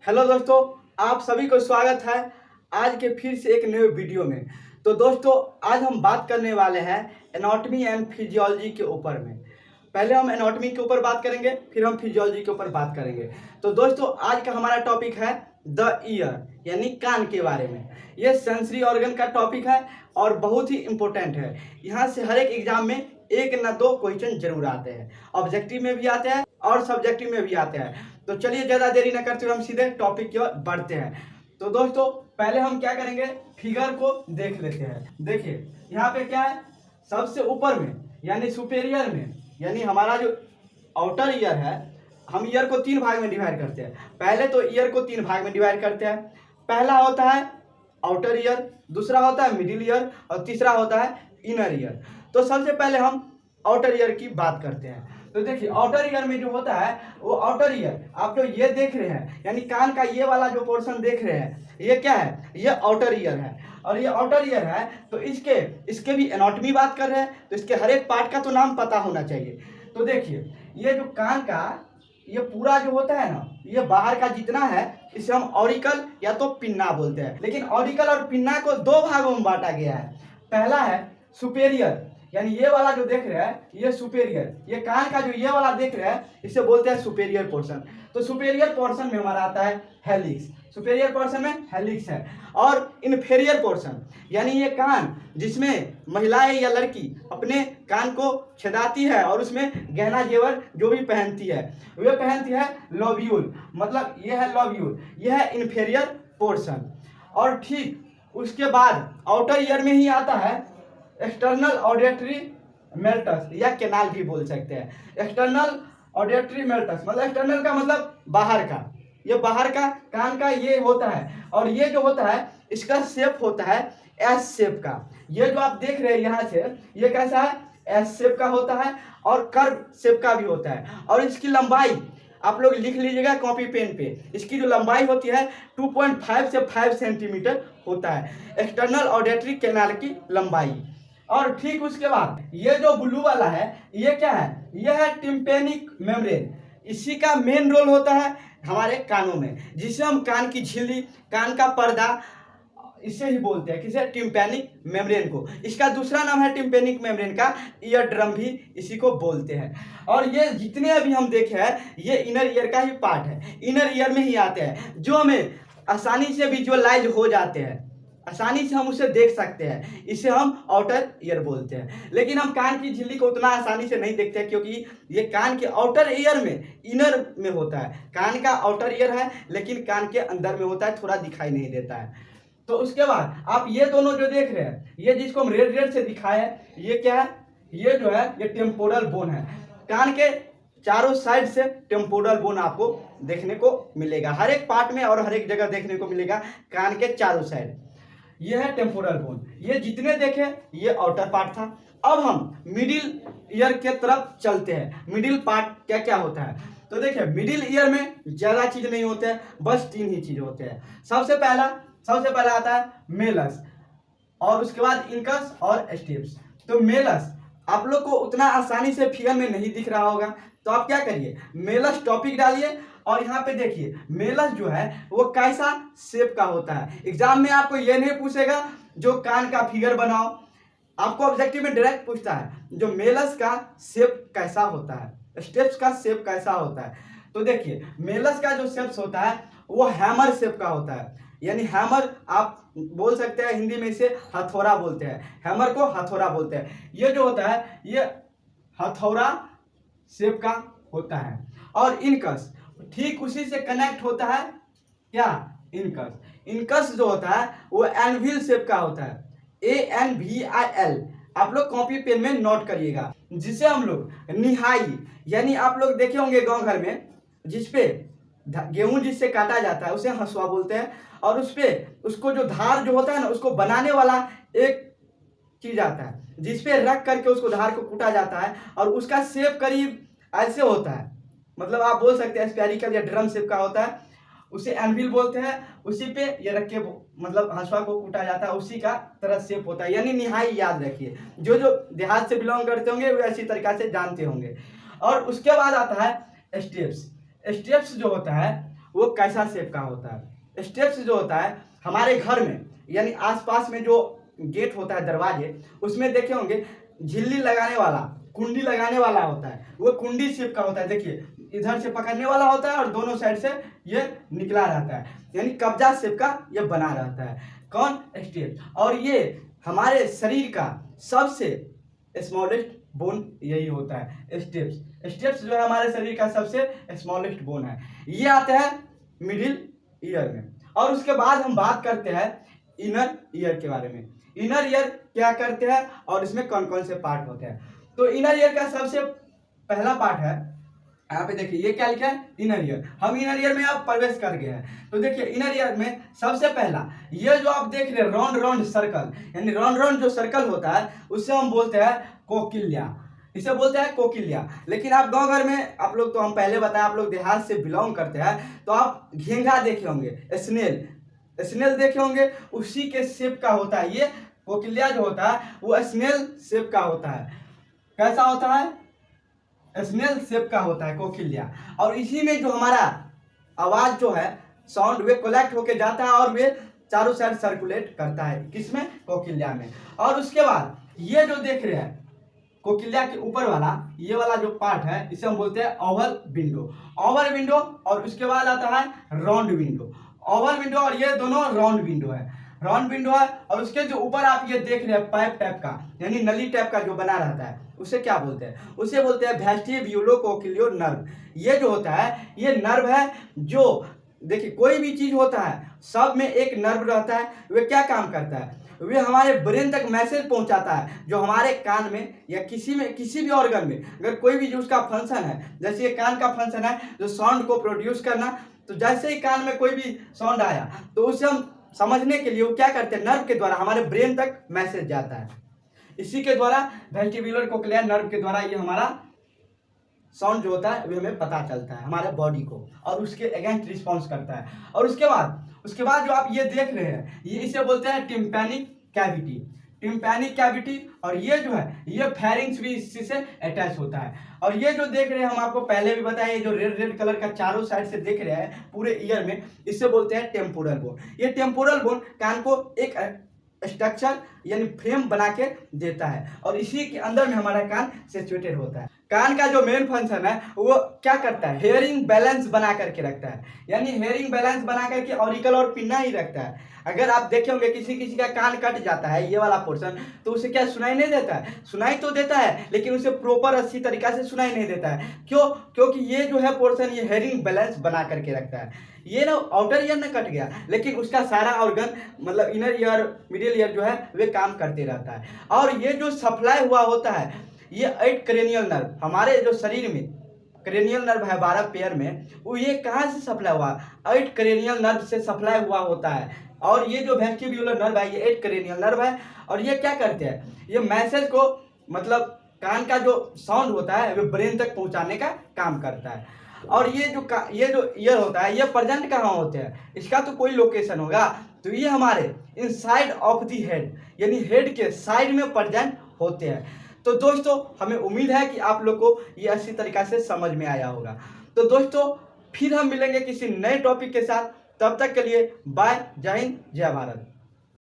Hello दोस्तों, आप सभी को स्वागत है आज के फिर से एक नए वीडियो में। तो दोस्तों, आज हम बात करने वाले हैं एनाटॉमी एंड फिजियोलॉजी के ऊपर में। पहले हम एनाटॉमी के ऊपर बात करेंगे, फिर हम फिजियोलॉजी के ऊपर बात करेंगे। तो दोस्तों, आज का हमारा टॉपिक है द ईयर, यानी कान के बारे में। ये सेंसरी ऑर्गन का टॉपिक है और बहुत ही इम्पोर्टेंट है। यहाँ से हर एक एग्जाम में एक ना दो क्वेश्चन जरूर आते हैं, ऑब्जेक्टिव में भी आते हैं और सब्जेक्टिव में भी आते हैं। तो चलिए ज़्यादा देरी न करते हुए हम सीधे टॉपिक की ओर बढ़ते हैं। तो दोस्तों, पहले हम क्या करेंगे, फिगर को देख लेते हैं। देखिए यहाँ पे क्या है, सबसे ऊपर में यानी सुपेरियर में, यानी हमारा जो आउटर ईयर है, हम ईयर को तीन भाग में डिवाइड करते हैं। पहले तो ईयर को तीन भाग में डिवाइड करते हैं। पहला होता है आउटर ईयर, दूसरा होता है मिडिल ईयर और तीसरा होता है इनर ईयर। तो सबसे पहले हम आउटर ईयर की बात करते हैं। तो देखिए आउटर ईयर में जो होता है वो आउटर ईयर आप जो ये देख रहे हैं, यानी कान का ये वाला जो पोर्शन देख रहे हैं, ये क्या है, ये आउटर ईयर है। और ये आउटर ईयर है तो इसके भी एनाटॉमी बात कर रहे हैं, तो इसके हर एक पार्ट का तो नाम पता होना चाहिए। तो देखिए ये जो कान का ये पूरा जो होता है ना, ये बाहर का जितना है इसे हम ऑरिकल या तो पिन्ना बोलते हैं। लेकिन ऑरिकल और पिन्ना को दो भागों में बांटा गया है। पहला है सुपेरियर, यानी ये वाला जो देख रहे हैं ये सुपेरियर, ये कान का जो ये वाला देख रहे हैं इसे बोलते हैं सुपेरियर पोर्शन। तो सुपेरियर पोर्शन में हमारा आता है हेलिक्स, सुपेरियर पोर्शन में हेलिक्स है। और इन्फेरियर पोर्शन यानी ये कान जिसमें महिलाएं या लड़की अपने कान को छेदाती है और उसमें गहना जेवर जो भी पहनती है वे पहनती है लोब्यूल, मतलब ये है लोब्यूल, यह है इन्फेरियर पोर्शन। और ठीक उसके बाद आउटर ईयर में ही आता है एक्सटर्नल ऑडिटरी मेल्टस या कैनाल भी बोल सकते हैं। एक्सटर्नल ऑडिटरी मेल्टस मतलब एक्सटर्नल का मतलब बाहर का, ये बाहर का कान का ये होता है। और ये जो होता है इसका शेप होता है एस शेप का। ये जो आप देख रहे हैं यहाँ से ये कैसा है, एस शेप का होता है और कर्व शेप का भी होता है। और इसकी लंबाई आप लोग लिख लीजिएगा कॉपी पेन पे, इसकी जो लंबाई होती है 2.5 से 5 सेंटीमीटर होता है एक्सटर्नल ऑडिटरी कैनाल की लंबाई। और ठीक उसके बाद ये जो ब्लू वाला है ये क्या है, ये है टिम्पेनिक मेम्ब्रेन। इसी का मेन रोल होता है हमारे कानों में, जिसे हम कान की झिल्ली, कान का पर्दा इसे ही बोलते हैं, किसे, टिम्पेनिक मेम्ब्रेन को। इसका दूसरा नाम है टिम्पेनिक मेम्ब्रेन का ईयर ड्रम भी इसी को बोलते हैं। और ये जितने अभी हम देखे हैं ये इनर ईयर का ही पार्ट है, इनर ईयर में ही आते हैं, जो हमें आसानी से विजुअलाइज हो जाते हैं, आसानी से हम उसे देख सकते हैं, इसे हम आउटर ईयर बोलते हैं। लेकिन हम कान की झिल्ली को उतना आसानी से नहीं देखते हैं क्योंकि ये कान के आउटर ईयर में, इनर में होता है। कान का आउटर ईयर है लेकिन कान के अंदर में होता है, थोड़ा दिखाई नहीं देता है। तो उसके बाद आप ये दोनों जो देख रहे हैं, ये जिसको हम रेड रेड से दिखाए हैं, ये क्या है, ये जो है ये टेम्पोरल बोन है। कान के चारों साइड से टेम्पोरल बोन आपको देखने को मिलेगा, हर एक पार्ट में और हर एक जगह देखने को मिलेगा कान के चारों साइड। ये है टेम्पोरल बोन। ये जितने देखे ये आउटर पार्ट था। अब हम मिडिल ईयर के तरफ चलते हैं। मिडिल पार्ट क्या क्या होता है, तो देखिए मिडिल ईयर में ज़्यादा चीज़ नहीं होते हैं, बस तीन ही चीज़ होते हैं। सबसे पहला आता है मेलस, और उसके बाद इनकस और स्टेप्स। तो मेलस आप लोग को उतना आसानी से फिगर में नहीं दिख रहा होगा, तो आप क्या करिए, मेलस टॉपिक डालिए और यहाँ पे देखिए मेलस जो है वो कैसा शेप का होता है। एग्जाम में आपको ये नहीं पूछेगा जो कान का फिगर बनाओ, आपको ऑब्जेक्टिव में डायरेक्ट पूछता है जो मेलस का शेप कैसा होता है, स्टेप्स का शेप कैसा होता है। तो देखिए मेलस का जो शेप्स होता है वो हैमर शेप का होता है, यानी हैमर आप बोल सकते हैं, हिंदी में इसे हथौड़ा बोलते हैं, हैमर को हथौड़ा बोलते हैं। ये जो होता है ये हथौड़ा शेप का होता है। और इनकस ठीक उसी से कनेक्ट होता है, क्या, इनकस जो होता है वो एनविल शेप का होता है, ANVIL। आप लोग कॉपी पेन में नोट करिएगा, जिसे हम लोग निहाई, यानी आप लोग देखे होंगे गांव घर में जिसपे गेहूं जिससे काटा जाता है उसे हंसुआ बोलते हैं, और उसपे उसको जो धार जो होता है ना उसको बनाने वाला एक चीज आता है जिसपे रख करके उसको धार को कूटा जाता है, और उसका शेप करीब ऐसे होता है, मतलब आप बोल सकते हैं स्फेरिकल या ड्रम शेप का होता है, उसे एनविल बोलते हैं। उसी पे ये रख के मतलब हंसुआ को कूटा जाता है, उसी का तरह शेप होता है, यानी निहाई याद रखिए, जो जो देहात से बिलोंग करते होंगे वे ऐसी तरीका से जानते होंगे। और उसके बाद आता है स्टेप्स। स्टेप्स जो होता है वो कैसा शेप का होता है। स्टेप्स जो होता है हमारे घर में यानी आसपास में जो गेट होता है, दरवाजे, उसमें देखे होंगे झिल्ली लगाने वाला, कुंडी लगाने वाला होता है, वो कुंडी शेप का होता है। देखिए इधर से पकड़ने वाला होता है और दोनों साइड से ये निकला रहता है, यानी कब्जा शेप का ये बना रहता है। कौन? स्टेप। और ये हमारे शरीर का सबसे स्मॉलेस्ट बोन यही होता है, स्टेप्स। स्टेप्स जो है हमारे शरीर का सबसे स्मॉलेस्ट बोन है। ये आते हैं मिडिल ईयर में। और उसके बाद हम बात करते हैं इनर ईयर के बारे में। इनर ईयर क्या करते हैं और इसमें कौन कौन से पार्ट होते हैं। तो इनर ईयर का सबसे पहला पार्ट है, यहाँ पे देखिए ये क्या लिखा है, इनर ईयर। हम इनर ईयर में अब प्रवेश कर गए हैं। तो देखिए इनर ईयर में सबसे पहला ये जो आप देख रहे हैं राउंड राउंड सर्कल, यानी राउंड राउंड जो सर्कल होता है उससे हम बोलते हैं कोकिलिया, इसे बोलते हैं कोकिलिया। लेकिन आप गांव घर में, आप लोग तो हम पहले बताया आप लोग देहात से बिलोंग करते हैं, तो आप घेंघा देखे होंगे, स्नेल देखे होंगे, उसी के शेप का होता है। ये कोकिलिया जो होता है वो स्नेल शेप का होता है। कैसा होता है? स्नेल शेप का होता है कोकिलिया। और इसी में जो हमारा आवाज जो है, साउंड, वे कलेक्ट होके जाता है और वे चारों साइड सर्कुलेट करता है। किसमें? कोकिलिया में। और उसके बाद ये जो देख रहे हैं कोकिलिया के ऊपर वाला, ये वाला जो पार्ट है इसे हम बोलते हैं ओवल विंडो। ओवल विंडो और उसके बाद आता है राउंड विंडो। ओवल विंडो और ये दोनों राउंड विंडो है, राउंड विंडो है। और उसके जो ऊपर आप ये देख रहे हैं पाइप टाइप का, यानी नली टाइप का जो बना रहता है, उसे क्या बोलते हैं? उसे बोलते हैं वेस्टिब्यूलो नर्व। ये जो होता है ये नर्व है जो, देखिए कोई भी चीज होता है सब में एक नर्व रहता है। वे क्या काम करता है? वे हमारे ब्रेन तक मैसेज पहुंचाता है, जो हमारे कान में या किसी भी ऑर्गन में अगर कोई भी जो उसका फंक्शन है, जैसे ये कान का फंक्शन है जो साउंड को प्रोड्यूस करना, तो जैसे ही कान में कोई भी साउंड आया तो उसे हम समझने के लिए वो क्या करते हैं, नर्व के द्वारा हमारे ब्रेन तक मैसेज जाता है। इसी के द्वारा वेस्टिब्युलर कोक्लियर नर्व के द्वारा ये हमारा साउंड जो होता है वो हमें पता चलता है हमारे बॉडी को, और उसके अगेंस्ट रिस्पॉन्स करता है। और उसके बाद जो आप ये देख रहे हैं ये इसे बोलते हैं टिम्पैनिक कैविटी। टिम्पैनिक कैविटी, और ये जो है ये फेरिंग्स भी इसी से अटैच होता है। और ये जो देख रहे हैं हम आपको पहले भी बताया, ये जो रेड रेड कलर का चारों साइड से देख रहे हैं पूरे ईयर में, इसे बोलते हैं टेम्पोरल बोन। ये टेम्पोरल बोन कान को एक स्ट्रक्चर यानी फ्रेम बना के देता है, और इसी के अंदर में हमारा कान सिचुएटेड होता है। कान का जो मेन फंक्शन है वो क्या करता है? हेयरिंग बैलेंस बना करके रखता है, यानी हेयरिंग बैलेंस बना करके ऑरिकल और पिन्ना ही रखता है। अगर आप देखे होंगे किसी का कान कट जाता है ये वाला पोर्शन, तो उसे क्या सुनाई नहीं देता है? सुनाई तो देता है लेकिन उसे प्रॉपर अच्छी तरीका से सुनाई नहीं देता है। क्यों? क्योंकि ये जो है पोर्शन ये हेयरिंग बैलेंस बना करके रखता है। ये ना आउटर ईयर ना कट गया, लेकिन उसका सारा ऑर्गन मतलब इनर ईयर मिडिल ईयर जो है वे काम करते रहता है। और ये जो सप्लाई हुआ होता है ये 8 क्रेनियल नर्व, हमारे जो शरीर में क्रेनियल नर्व है 12 पेयर में, वो ये कहाँ से सप्लाई हुआ? 8 क्रेनियल नर्व से सप्लाई हुआ होता है। और ये जो वेस्टिब्युलर नर्व है ये 8 क्रेनियल नर्व है। और ये क्या करते हैं? ये मैसेज को, मतलब कान का जो साउंड होता है वो ब्रेन तक पहुंचाने का काम करता है। और ये जो ईयर होता है ये प्रेजेंट कहाँ होते हैं? इसका तो कोई लोकेशन होगा, तो ये हमारे इनसाइड ऑफ द हेड, यानी हेड के साइड में प्रेजेंट होते हैं। तो दोस्तों हमें उम्मीद है कि आप लोग को ये अच्छी तरीका से समझ में आया होगा। तो दोस्तों फिर हम मिलेंगे किसी नए टॉपिक के साथ, तब तक के लिए बाय, जय हिंद, जय भारत।